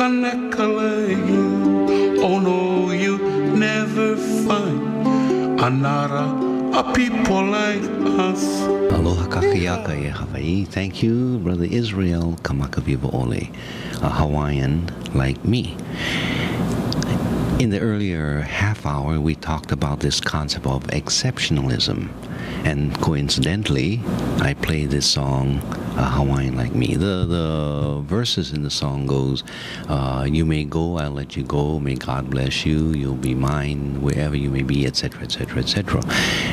kanaka like you. Oh no, you never find a people like us. Aloha kakayaka e Hawaii. Thank you, Brother Israel Kamakavivo'ole, a Hawaiian like me. In the earlier half hour, we talked about this concept of exceptionalism. And coincidentally, I played this song, Hawaiian Like Me. The verses in the song goes, you may go, I'll let you go, may God bless you, you'll be mine, wherever you may be, etc., etc., etc.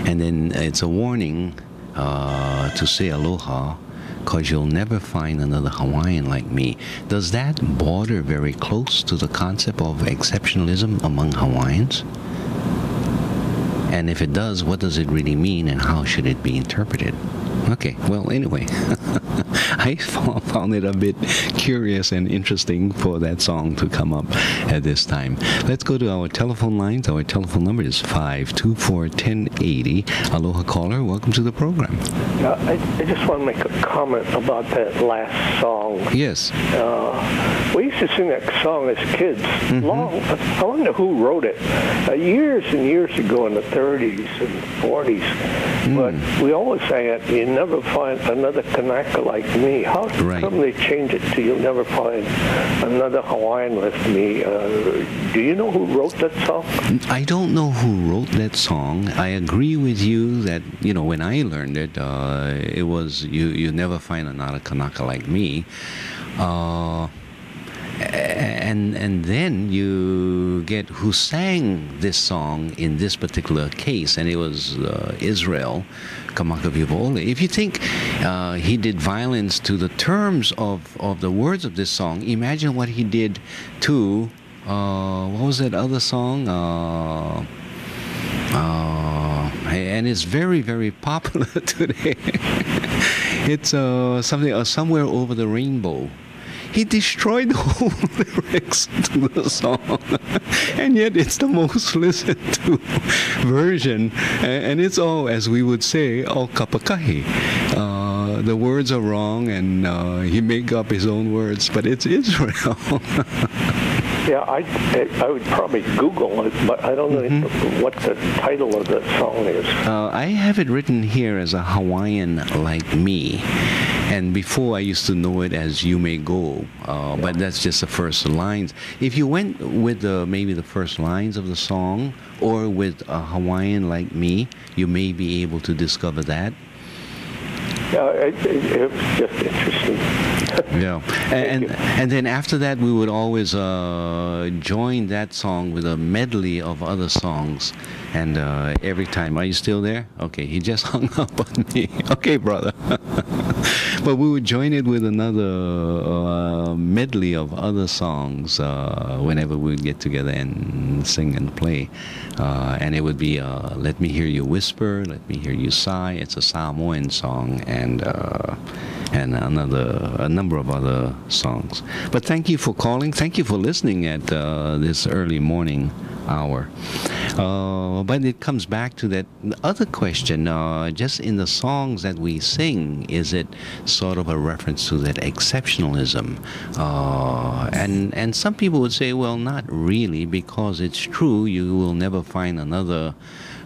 And then it's a warning to say aloha, because you'll never find another Hawaiian like me. Does that border very close to the concept of exceptionalism among Hawaiians? And if it does, what does it really mean and how should it be interpreted? Okay, well, anyway, I found it a bit curious and interesting for that song to come up at this time. Let's go to our telephone lines. Our telephone number is 524-1080. Aloha caller, welcome to the program. I just want to make a comment about that last song. Yes. We used to sing that song as kids. I wonder who wrote it. Years and years ago in the 30s and 40s. But we always sang it, you never find another Kanaka like me. How come they changed it to you'll never find another Hawaiian like me? Do you know who wrote that song? I don't know who wrote that song. I agree with you that, you know, when I learned it, it was you never find another Kanaka like me. And then you get who sang this song in this particular case, and it was Israel Kamakavivo'ole. If you think he did violence to the terms of the words of this song, imagine what he did to what was that other song? And it's very, very popular today. It's something Somewhere Over the Rainbow. He destroyed the whole lyrics to the song, and yet it's the most listened to version, and it's all, as we would say, all kapakahi. The words are wrong, and he make up his own words, but it's Israel. Yeah, I would probably Google it, but I don't know what the title of the song is. I have it written here as a Hawaiian Like Me. And before I used to know it as You May Go, but that's just the first lines. If you went with maybe the first lines of the song or with a Hawaiian Like Me, you may be able to discover that. Yeah, it was just interesting. Yeah, and then after that we would always join that song with a medley of other songs, and every time. Are you still there? Okay, he just hung up on me. Okay, brother. But we would join it with another medley of other songs whenever we would get together and sing and play, and it would be Let Me Hear You Whisper, Let Me Hear You Sigh. It's a Samoan song, and a number of other songs. But thank you for calling. Thank you for listening at this early morning hour. But it comes back to that other question, just in the songs that we sing, is it sort of a reference to that exceptionalism? And some people would say, well, not really, because it's true, you will never find another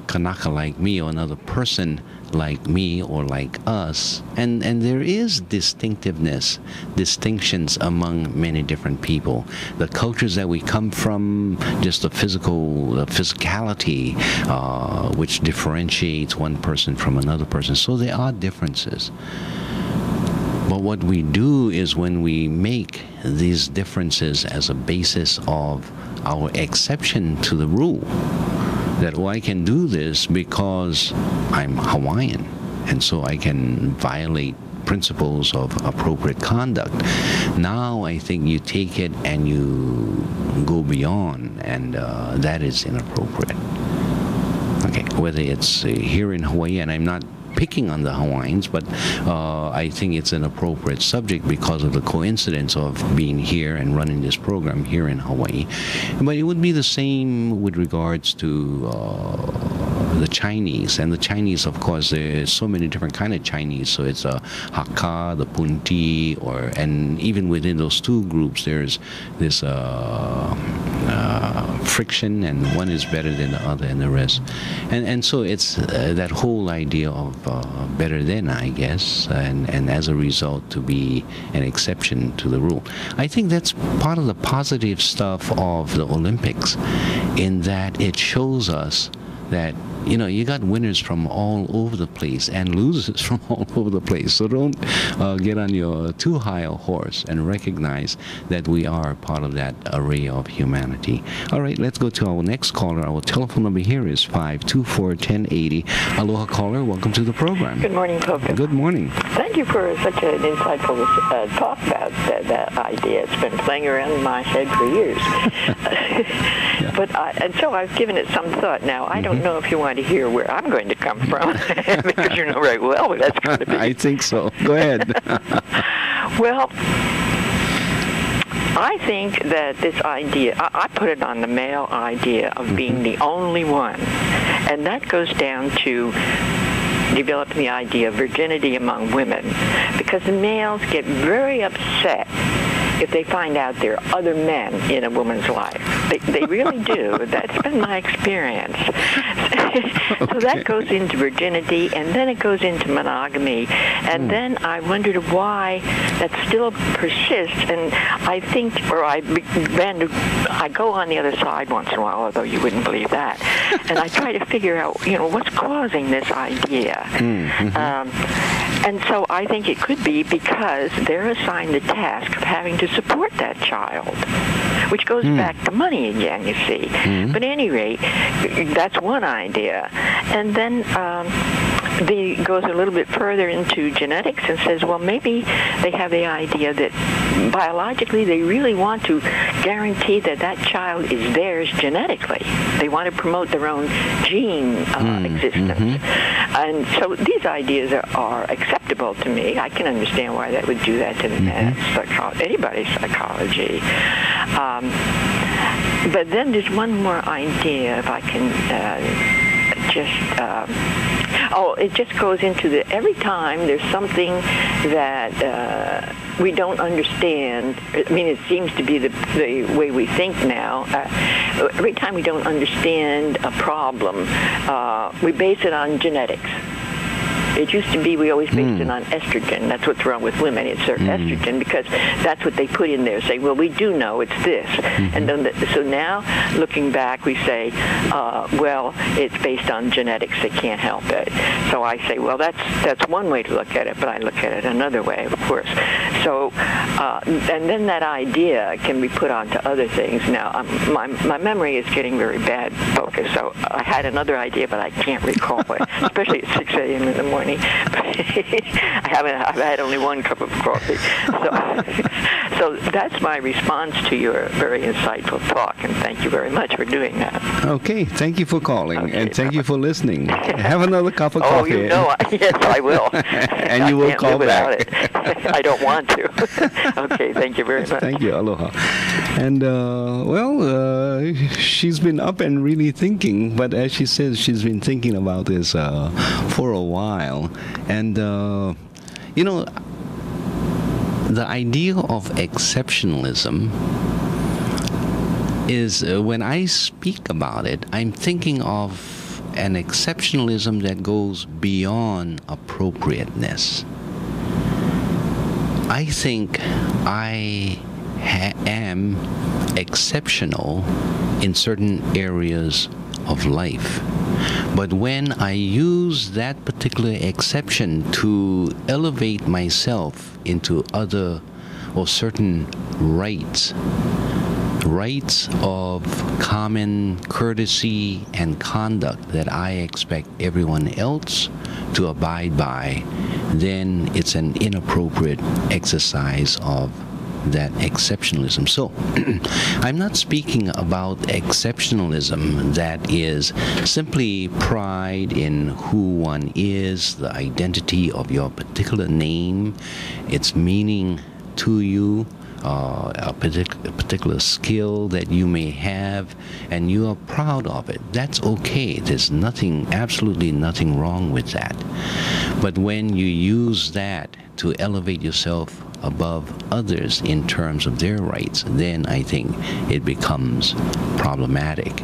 Kanaka like me or another person like me or like us, and there is distinctiveness, distinctions among many different people. The cultures that we come from, just the physicality, which differentiates one person from another person. So there are differences. But what we do is when we make these differences as a basis of our exception to the rule, that I can do this because I'm Hawaiian, and so I can violate principles of appropriate conduct. Now I think you take it and you go beyond, and that is inappropriate. Okay, whether it's here in Hawaii, and I'm not picking on the Hawaiians, but I think it's an appropriate subject because of the coincidence of being here and running this program here in Hawaii. But it would be the same with regards to the Chinese. And the Chinese, of course, there's so many different kind of Chinese. So it's Hakka, the Punti, and even within those two groups, there's this friction, and one is better than the other and the rest. And so it's that whole idea of better than, I guess, and as a result to be an exception to the rule. I think that's part of the positive stuff of the Olympics, in that it shows us that, you know, you got winners from all over the place and losers from all over the place. So don't get on your too high a horse, and recognize that we are part of that array of humanity. All right, let's go to our next caller. Our telephone number here is 524-1080. Aloha, caller. Welcome to the program. Good morning, Coco. Good morning. Thank you for such an insightful talk about that idea. It's been playing around in my head for years. Yeah. And so I've given it some thought. Now, I don't know if you want to hear where I'm going to come from, because you know right well where that's going to be. I think so. Go ahead. Well, I think that this idea, I put it on the male idea of being the only one. And that goes down to developing the idea of virginity among women, because the males get very upset if they find out there are other men in a woman's life. They really do. That's been my experience. So that goes into virginity, and then it goes into monogamy. And then I wondered why that still persists. And I think, or I go on the other side once in a while, although you wouldn't believe that. And I try to figure out, you know, what's causing this idea. And so I think it could be because they're assigned the task of having to support that child, which goes back to money again, you see. But at any rate, that's one idea. And then goes a little bit further into genetics and says, well, maybe they have the idea that biologically they really want to guarantee that that child is theirs genetically. They want to promote their own gene existence. And so these ideas are acceptable to me. I can understand why that would do that to anybody's psychology. But then there's one more idea, if I can it just goes into every time there's something that we don't understand. I mean, it seems to be the way we think now. Every time we don't understand a problem, we base it on genetics. It used to be we always based it on estrogen. That's what's wrong with women. It's their estrogen, because that's what they put in there. Say, well, we do know it's this. And then so now, looking back, we say, well, it's based on genetics. They can't help it. So I say, well, that's one way to look at it, but I look at it another way, of course. So, and then that idea can be put onto other things. Now, my memory is getting very bad focus, so I had another idea, but I can't recall it, especially at 6 a.m. in the morning. I've had only one cup of coffee. So that's my response to your very insightful talk, and thank you very much for doing that. Okay, thank you for calling, and thank you for listening. Have another cup of coffee. Oh, you know, yes, I will. And you will call back. I don't want to. Okay, thank you very much. Thank you, aloha. And, she's been up and really thinking, but as she says, she's been thinking about this for a while. And, you know, the idea of exceptionalism is, when I speak about it, I'm thinking of an exceptionalism that goes beyond appropriateness. I think I am exceptional in certain areas of life. But when I use that particular exception to elevate myself into other or certain rights of common courtesy and conduct that I expect everyone else to abide by, then it's an inappropriate exercise of that exceptionalism. So I'm not speaking about exceptionalism that is simply pride in who one is, the identity of your particular name, its meaning to you, a particular skill that you may have, and you are proud of it. That's okay. There's nothing, absolutely nothing wrong with that. But when you use that to elevate yourself above others in terms of their rights, then I think it becomes problematic.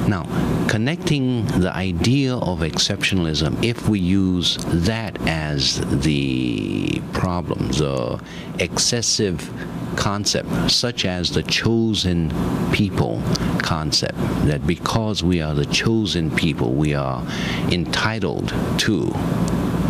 Now, connecting the idea of exceptionalism, if we use that as the problem, the excessive concept, such as the chosen people concept, that because we are the chosen people, we are entitled to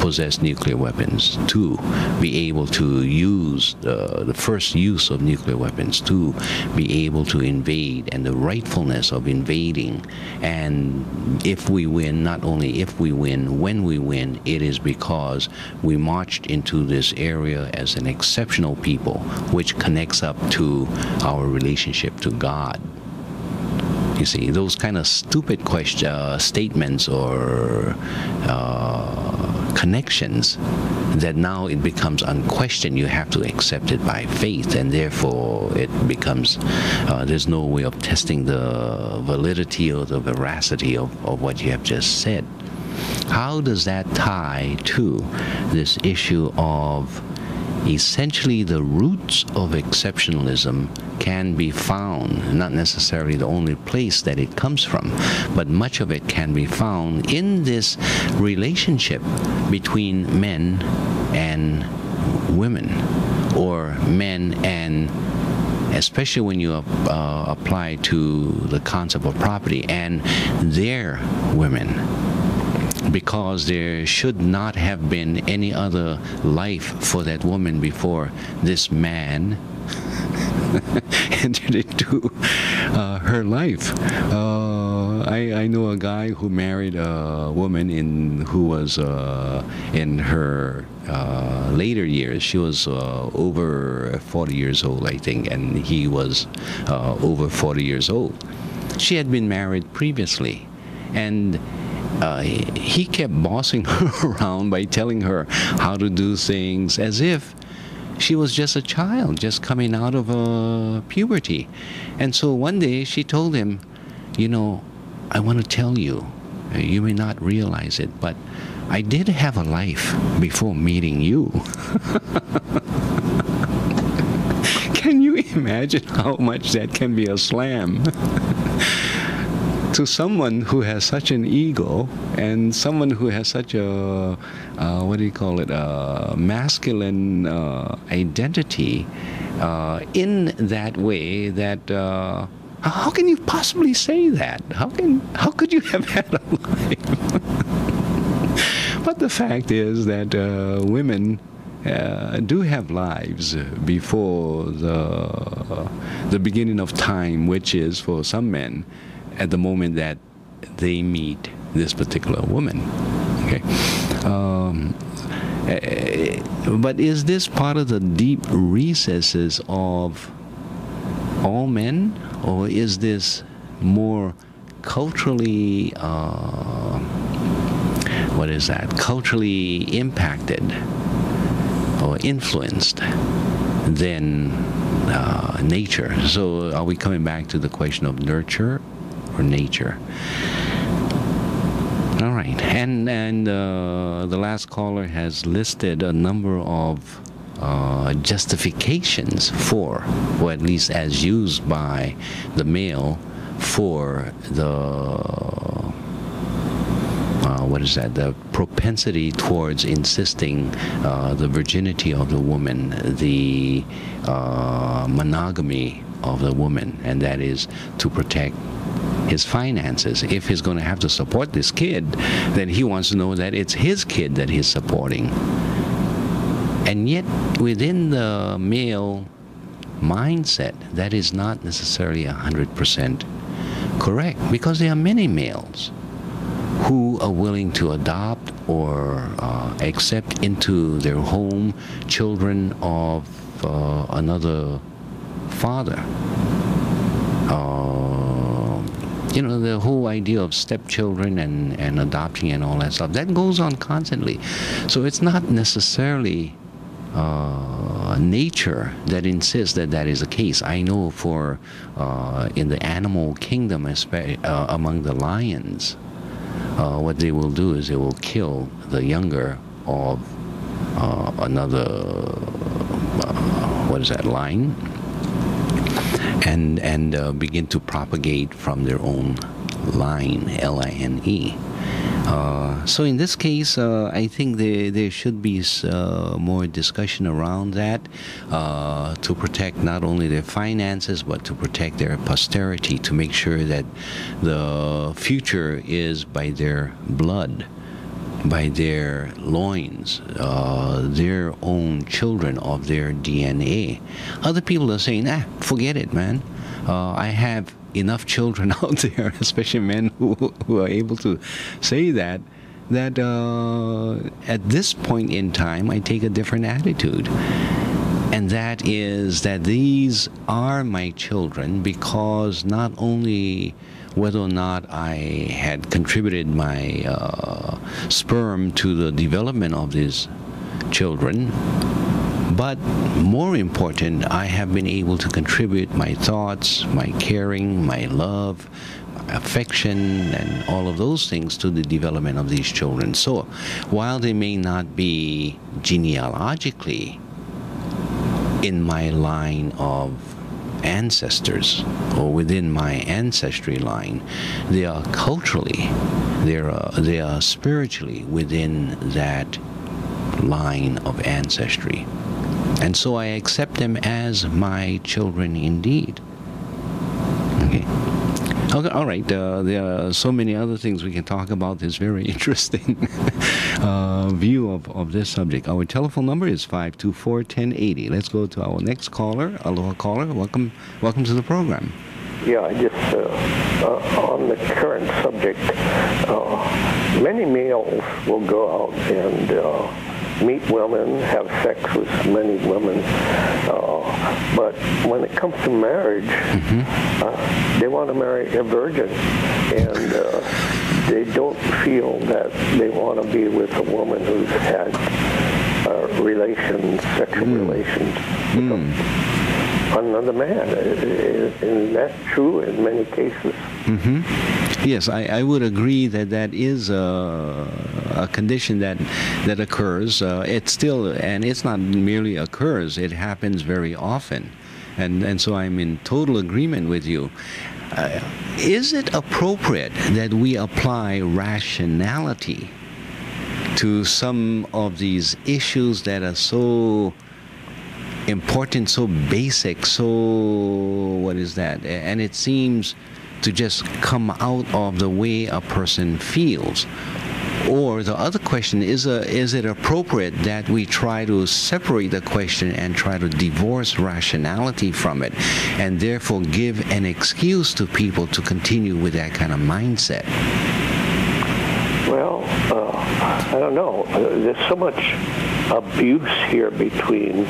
possess nuclear weapons, to be able to use the first use of nuclear weapons, to be able to invade, and the rightfulness of invading. And if we win, not only if we win, when we win, it is because we marched into this area as an exceptional people, which connects up to our relationship to God. You see, those kind of stupid statements or connections, that now it becomes unquestioned. You have to accept it by faith, and therefore it becomes, there's no way of testing the validity or the veracity of what you have just said. How does that tie to this issue of essentially the roots of exceptionalism can be found, not necessarily the only place that it comes from, but much of it can be found in this relationship between men and women, or men and, especially when you apply to the concept of property, and their women. Because there should not have been any other life for that woman before this man entered into her life. I know a guy who married a woman who was in her later years. She was over 40 years old, I think, and he was over 40 years old. She had been married previously, and he kept bossing her around by telling her how to do things as if she was just a child, just coming out of puberty. And so one day she told him, you know, I want to tell you, you may not realize it, but I did have a life before meeting you. Can you imagine how much that can be a slam? To someone who has such an ego, and someone who has such a, what do you call it, masculine identity, in that way, that how can you possibly say that? How could you have had a life? But the fact is that women do have lives before the beginning of time, which is for some men at the moment that they meet this particular woman. Okay, but is this part of the deep recesses of all men, or is this more culturally, what is that? Culturally impacted or influenced than nature? So are we coming back to the question of nurture or nature? All right, and the last caller has listed a number of justifications for, or at least as used by the male, for the what is that? The propensity towards insisting the virginity of the woman, the monogamy of the woman, and that is to protect his finances. If he's going to have to support this kid, then he wants to know that it's his kid that he's supporting. And yet, within the male mindset, that is not necessarily 100% correct, because there are many males who are willing to adopt or accept into their home children of another father. You know, the whole idea of stepchildren and adopting and all that stuff, that goes on constantly. So it's not necessarily nature that insists that that is the case. I know for in the animal kingdom, especially among the lions, what they will do is they will kill the younger of another, what is that, lion, and begin to propagate from their own line, L-I-N-E. So in this case, I think there should be more discussion around that to protect not only their finances, but to protect their posterity, to make sure that the future is by their blood, by their loins, their own children of their DNA. Other people are saying, forget it, man. I have enough children out there, especially men who are able to say that at this point in time, I take a different attitude. And that is that these are my children because not only whether or not I had contributed my sperm to the development of these children, but more important, I have been able to contribute my thoughts, my caring, my love, affection, and all of those things to the development of these children. So while they may not be genealogically in my line of ancestors or within my ancestry line, they are culturally, they are spiritually within that line of ancestry. And so I accept them as my children indeed. Okay. Okay, all right. There are so many other things we can talk about this very interesting view of this subject. Our telephone number is 524-1080. Let's go to our next caller. Aloha caller. Welcome to the program. Yeah, I just, on the current subject, many males will go out and meet women, have sex with many women, but when it comes to marriage, they want to marry a virgin, and they don't feel that they want to be with a woman who's had sexual relations with another man. And that's true in many cases. Yes, I would agree that is a condition that occurs. It's still, and it's not merely occurs, it happens very often. And so I'm in total agreement with you. Is it appropriate that we apply rationality to some of these issues that are so important, so basic, so what is that? And it seems to just come out of the way a person feels? Or the other question is it appropriate that we try to separate the question and try to divorce rationality from it, and therefore give an excuse to people to continue with that kind of mindset? Well, I don't know. There's so much abuse here between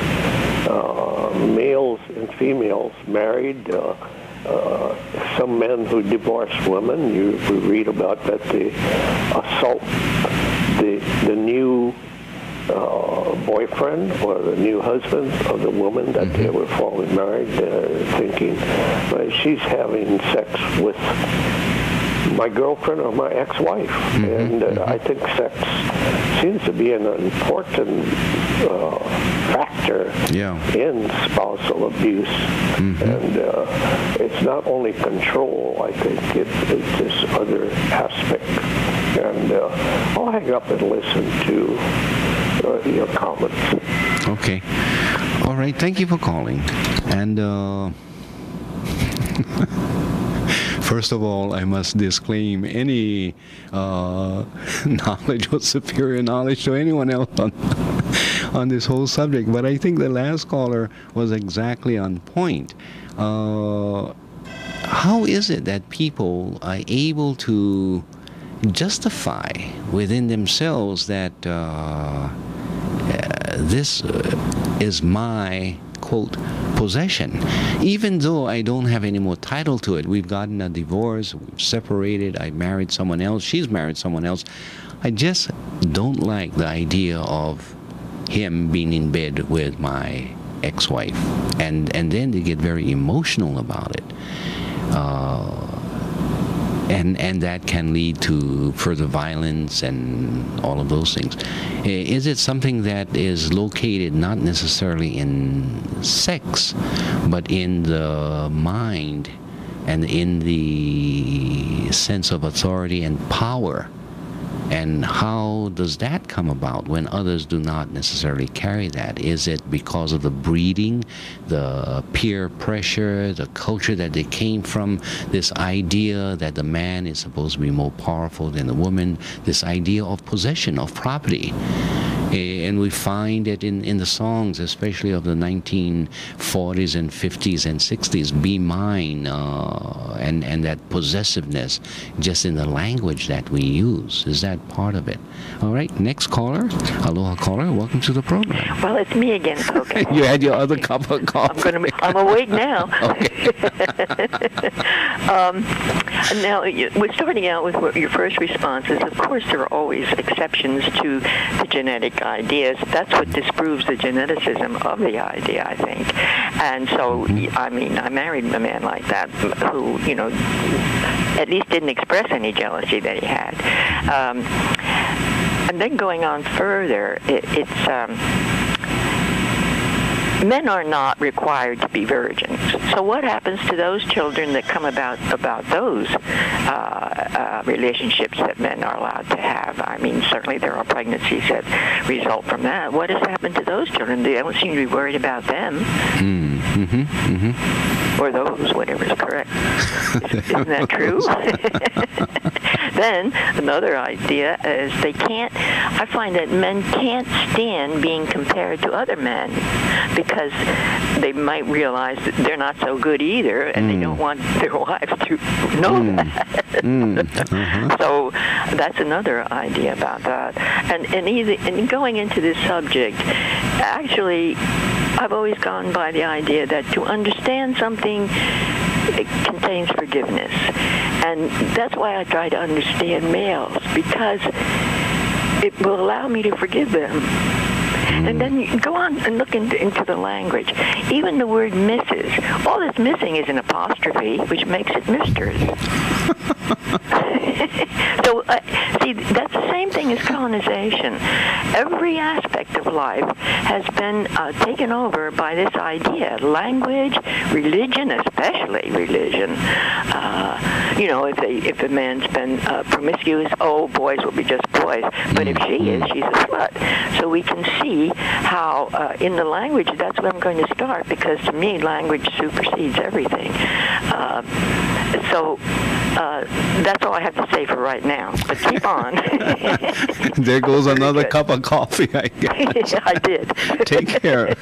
males and females married. Some men who divorce women, you read about that they assault the new boyfriend or the new husband of the woman that they were formerly married, thinking, well, she's having sex with my girlfriend or my ex-wife. And I think sex seems to be an important factor in spousal abuse. And it's not only control, I think it's this other aspect. And I'll hang up and listen to your comments. Okay. All right. Thank you for calling. And first of all, I must disclaim any knowledge or superior knowledge to anyone else on this whole subject. But I think the last caller was exactly on point. How is it that people are able to justify within themselves that this is my, quote, possession, even though I don't have any more title to it? We've gotten a divorce, we've separated, I married someone else, she's married someone else. I just don't like the idea of him being in bed with my ex-wife, and then they get very emotional about it. And that can lead to further violence and all of those things. Is it something that is located not necessarily in sex, but in the mind and in the sense of authority and power? And how does that come about when others do not necessarily carry that? Is it because of the breeding, the peer pressure, the culture that they came from, this idea that the man is supposed to be more powerful than the woman, this idea of possession, of property? And we find it in the songs, especially of the 1940s and 50s and 60s, be mine, and that possessiveness just in the language that we use. Is that part of it? All right, next caller. Aloha caller, welcome to the program. Well, it's me again, folks. You had your other cup of coffee. I'm awake now. Okay. Now, we're starting out with what your first response is. Of course, there are always exceptions to the genetic ideas. That's what disproves the geneticism of the idea, I think. And so, I mean, I married a man like that who, you know, at least didn't express any jealousy that he had. And then going on further, men are not required to be virgins. So what happens to those children that come about those relationships that men are allowed to have? I mean, certainly there are pregnancies that result from that. What has happened to those children? They don't seem to be worried about them. Or those, whatever is correct. Isn't that true? Then another idea is I find that men can't stand being compared to other men because they might realize that they're not so good either, and they don't want their wives to know that. So that's another idea about that. And going into this subject, actually, I've always gone by the idea that to understand something, it contains forgiveness. And that's why I try to understand males, because it will allow me to forgive them. And then you go on and look into the language. Even the word Mrs. All that's missing is an apostrophe, which makes it Misters. So, see, that's the same thing as colonization. Every aspect of life has been taken over by this idea. Language, religion, especially religion. You know, if a man's been promiscuous, boys will be just boys. But if she is, she's a slut. So we can see how in the language, that's where I'm going to start, because to me, language supersedes everything. So that's all I have to say for right now. But keep on. There goes another cup of coffee, I guess. I did. Take care.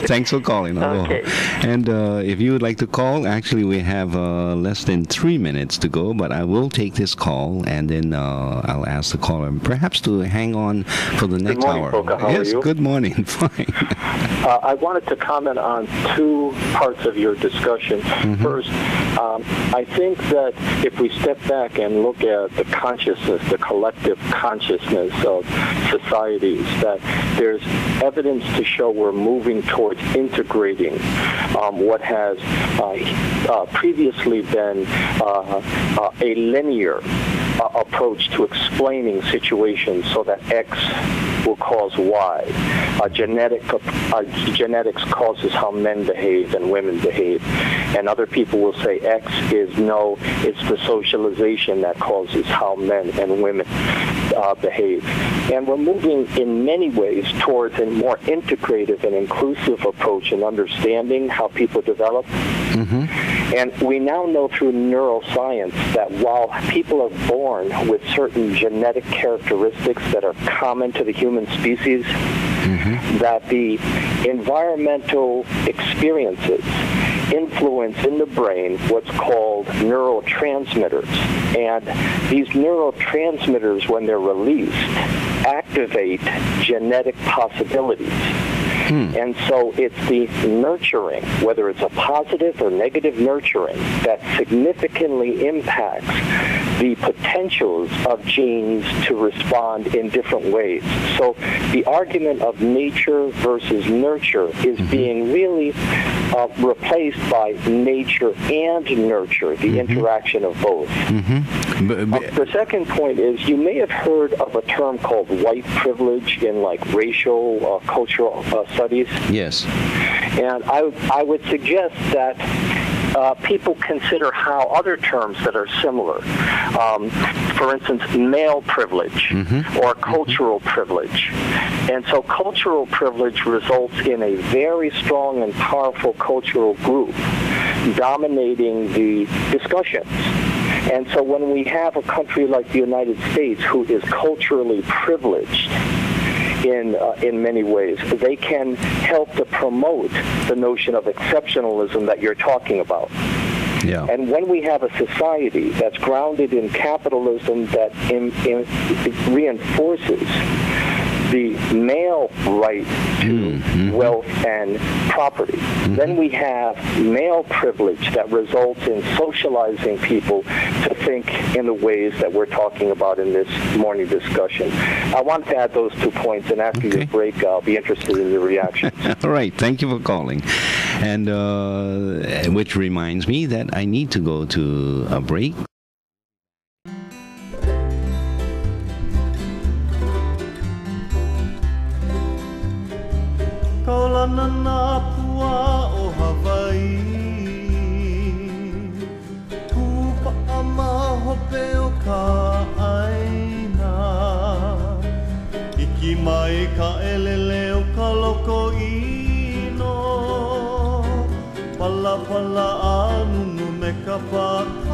Thanks for calling. Okay. And if you would like to call, actually we have less than 3 minutes to go, but I will take this call, and then I'll ask the caller perhaps to hang on for the next hour. Good morning, Poka. How are you? Good morning. Fine. I wanted to comment on two parts of your discussion. First, I think that if we step back and look at the consciousness, the collective consciousness of societies, that there's evidence to show we're moving towards integrating what has previously been a linear approach to explaining situations so that X will cause Y. Genetics causes how men behave and women behave. And other people will say X is no, it's the socialization that causes how men and women behave. And we're moving in many ways towards a more integrative and inclusive approach in understanding how people develop. And we now know through neuroscience that while people are born with certain genetic characteristics that are common to the human species, that the environmental experiences influence in the brain what's called neurotransmitters. And these neurotransmitters, when they're released, activate genetic possibilities. And so it's the nurturing, whether it's a positive or negative nurturing, that significantly impacts the potentials of genes to respond in different ways. So the argument of nature versus nurture is being really replaced by nature and nurture, the interaction of both. The second point is you may have heard of a term called white privilege in like racial cultural studies. Yes. And I would suggest that people consider how other terms that are similar, for instance, male privilege or cultural privilege. And so cultural privilege results in a very strong and powerful cultural group dominating the discussions. And so when we have a country like the United States who is culturally privileged in many ways, they can help to promote the notion of exceptionalism that you're talking about. Yeah. And when we have a society that's grounded in capitalism that reinforces the male right to wealth and property, then we have male privilege that results in socializing people to think in the ways that we're talking about in this morning discussion. I want to add those 2 points, and after your break, I'll be interested in your reactions. All right. Thank you for calling. And which reminds me that I need to go to a break. Kaulana na pua o Hawaii Kupa ama hope o ka aina Iki mai ka elele o ka loko ino Pala pala anunu me ka paka